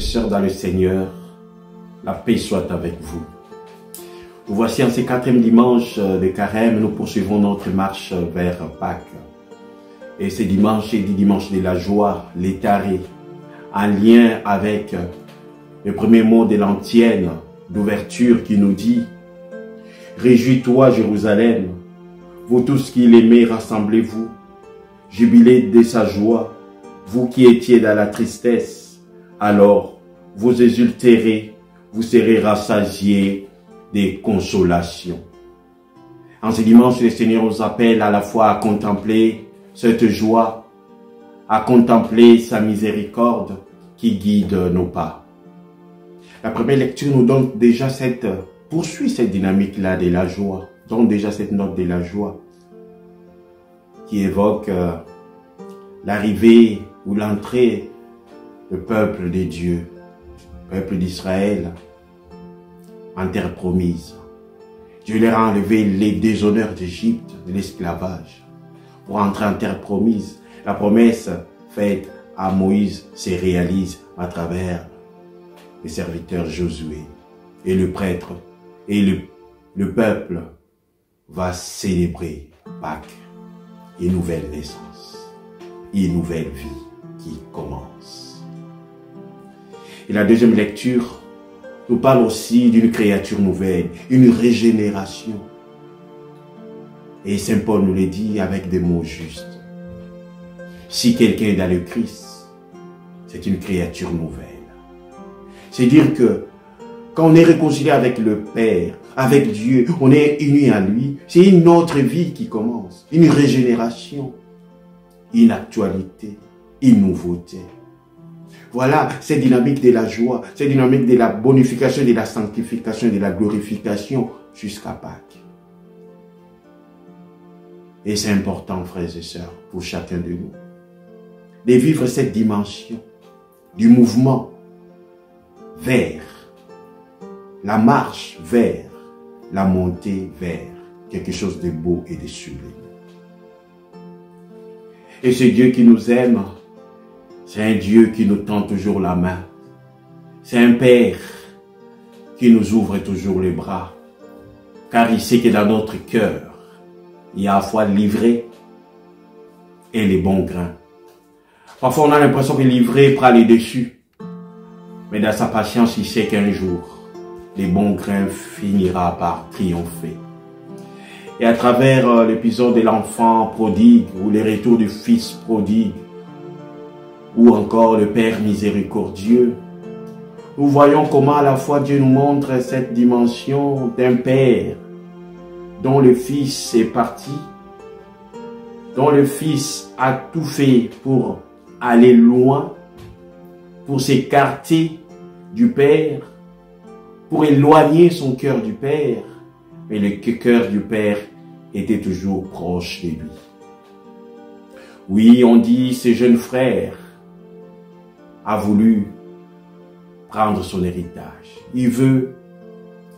sœurs dans le Seigneur, la paix soit avec vous. Nous voici en ce 4e dimanche de Carême, nous poursuivons notre marche vers Pâques. Et ce dimanche est dit dimanche de la joie, l'étaré, en lien avec le premier mot de l'antienne d'ouverture qui nous dit « Réjouis-toi Jérusalem, vous tous qui l'aimez, rassemblez-vous, jubilez de sa joie, vous qui étiez dans la tristesse, alors vous exulterez, vous serez rassasiés des consolations. » En ce dimanche, le Seigneur nous appelle à la fois à contempler cette joie, à contempler sa miséricorde qui guide nos pas. La première lecture nous donne déjà poursuit cette dynamique-là de la joie, donne déjà cette note de la joie qui évoque l'arrivée ou l'entrée du peuple de Dieu, peuple d'Israël, en terre promise. Dieu leur a enlevé les déshonneurs d'Égypte, de l'esclavage, pour entrer en terre promise. La promesse faite à Moïse se réalise à travers le serviteur Josué. Et le prêtre et le peuple va célébrer Pâques, une nouvelle naissance, une nouvelle vie qui commence. Et la deuxième lecture nous parle aussi d'une créature nouvelle, une régénération. Et Saint Paul nous le dit avec des mots justes. Si quelqu'un est dans le Christ, c'est une créature nouvelle. C'est dire que quand on est réconcilié avec le Père, avec Dieu, on est uni à lui, c'est une autre vie qui commence, une régénération, une actualité, une nouveauté. Voilà cette dynamique de la joie, cette dynamique de la bonification, de la sanctification, de la glorification jusqu'à Pâques. Et c'est important, frères et sœurs, pour chacun de nous, de vivre cette dimension du mouvement vers la marche, vers la montée, vers quelque chose de beau et de sublime. Et ce Dieu qui nous aime, c'est un Dieu qui nous tend toujours la main. C'est un Père qui nous ouvre toujours les bras. Car il sait que dans notre cœur, il y a à la fois l'ivrée et les bons grains. Parfois, on a l'impression que l'ivrée prend les dessus. Mais dans sa patience, il sait qu'un jour, les bons grains finira par triompher. Et à travers l'épisode de l'enfant prodigue, ou les retours du fils prodigue, ou encore le Père miséricordieux, nous voyons comment à la fois Dieu nous montre cette dimension d'un Père dont le Fils est parti, dont le Fils a tout fait pour aller loin, pour s'écarter du Père, pour éloigner son cœur du Père, mais le cœur du Père était toujours proche de lui. Oui, on dit, ce jeune frère a voulu prendre son héritage. Il veut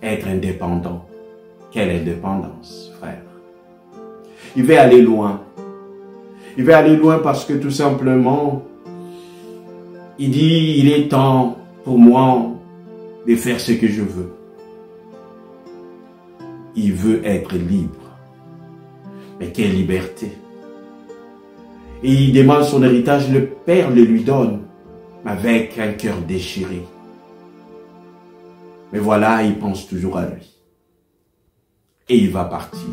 être indépendant. Quelle indépendance, frère? Il veut aller loin. Il veut aller loin parce que tout simplement, il dit, il est temps pour moi de faire ce que je veux. Il veut être libre. Mais quelle liberté! Et il demande son héritage, le Père le lui donne, avec un cœur déchiré. Mais voilà, il pense toujours à lui. Et il va partir.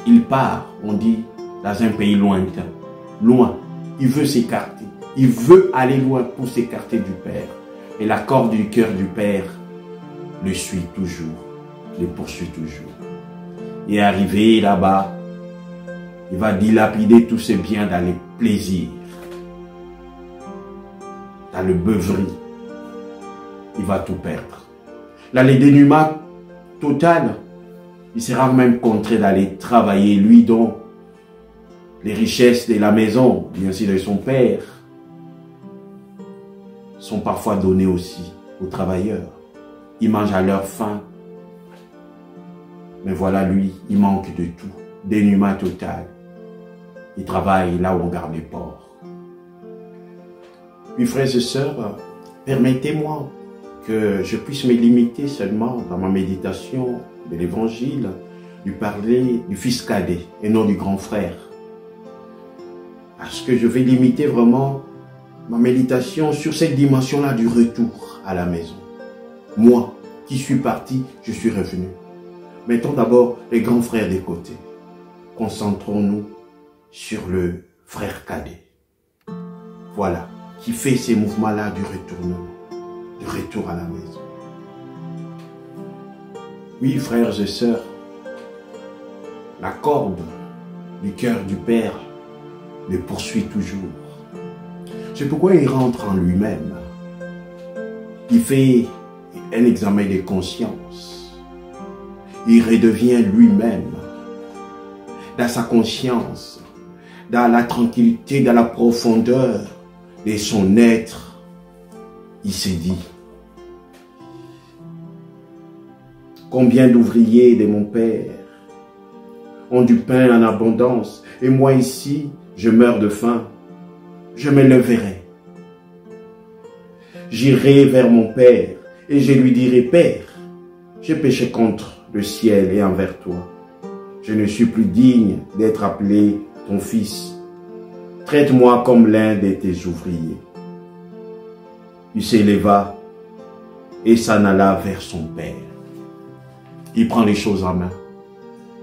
Il part, on dit, dans un pays lointain. Loin. Il veut s'écarter. Il veut aller loin pour s'écarter du Père. Et la corde du cœur du Père le suit toujours, le poursuit toujours. Et arrivé là-bas, il va dilapider tous ses biens dans les plaisirs, dans le beuverie. Il va tout perdre. Dans le dénuement total, il sera même contraint d'aller travailler, lui dont les richesses de la maison, bien sûr de son père, sont parfois données aussi aux travailleurs. Ils mangent à leur faim. Mais voilà, lui, il manque de tout. Dénuement total. Il travaille là où on garde les porcs. Oui, frères et sœurs, permettez-moi que je puisse me limiter seulement dans ma méditation de l'Évangile, lui parler du fils cadet et non du grand frère. Parce que je vais limiter vraiment ma méditation sur cette dimension-là du retour à la maison. Moi, qui suis parti, je suis revenu. Mettons d'abord les grands frères des côtés. Concentrons-nous sur le frère cadet. Voilà, qui fait ces mouvements-là du retournement, du retour à la maison. Oui, frères et sœurs, la corde du cœur du Père le poursuit toujours. C'est pourquoi il rentre en lui-même. Il fait un examen de conscience. Il redevient lui-même. Dans sa conscience, dans la tranquillité, dans la profondeur de son être, il s'est dit: combien d'ouvriers de mon Père ont du pain en abondance, et moi ici, je meurs de faim. Je me leverai. J'irai vers mon Père et je lui dirai: Père, j'ai péché contre le ciel et envers toi. Je ne suis plus digne d'être appelé ton fils. Traite-moi comme l'un de tes ouvriers. Il s'éleva et s'en alla vers son Père. Il prend les choses en main.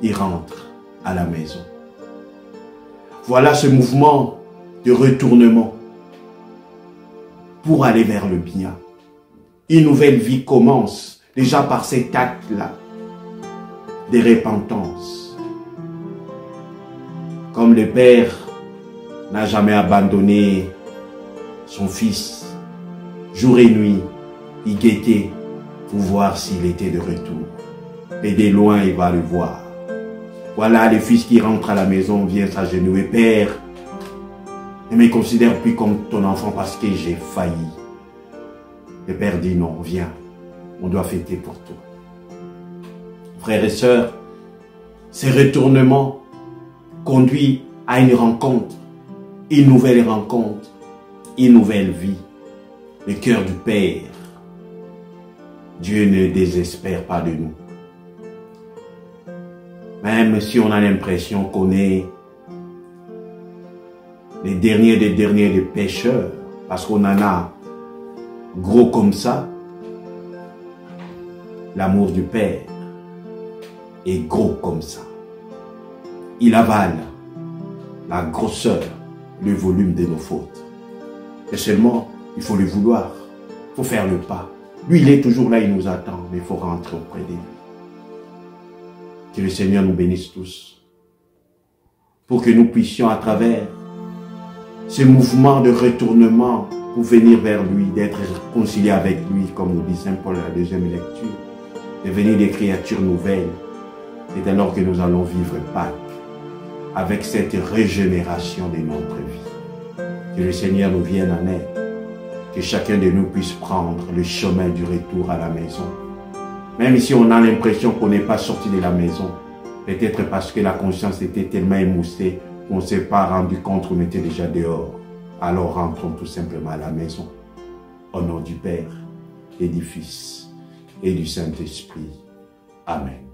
Il rentre à la maison. Voilà ce mouvement de retournement pour aller vers le bien. Une nouvelle vie commence déjà par cet acte-là de repentance. Comme le Père n'a jamais abandonné son Fils, jour et nuit, il guettait pour voir s'il était de retour. Et de loin, il va le voir. Voilà le Fils qui rentre à la maison, vient s'agenouiller: Père, ne me considère plus comme ton enfant parce que j'ai failli. Le Père dit: non, viens, on doit fêter pour toi. Frères et sœurs, ces retournements conduisent à une rencontre, une nouvelle rencontre, une nouvelle vie. Le cœur du Père. Dieu ne désespère pas de nous. Même si on a l'impression qu'on est les derniers des pécheurs, parce qu'on en a gros comme ça, l'amour du Père est gros comme ça. Il avale la grosseur, le volume de nos fautes. Et seulement, il faut le vouloir, il faut faire le pas. Lui, il est toujours là, il nous attend, mais il faut rentrer auprès de lui. Que le Seigneur nous bénisse tous, pour que nous puissions à travers ce mouvement de retournement pour venir vers lui, d'être réconciliés avec lui, comme nous dit Saint Paul à la deuxième lecture, devenir des créatures nouvelles. C'est alors que nous allons vivre Pâques, avec cette régénération de notre vie. Que le Seigneur nous vienne en aide, que chacun de nous puisse prendre le chemin du retour à la maison. Même si on a l'impression qu'on n'est pas sorti de la maison, peut-être parce que la conscience était tellement émoussée qu'on ne s'est pas rendu compte qu'on était déjà dehors. Alors rentrons tout simplement à la maison. Au nom du Père et du Fils et du Saint-Esprit. Amen.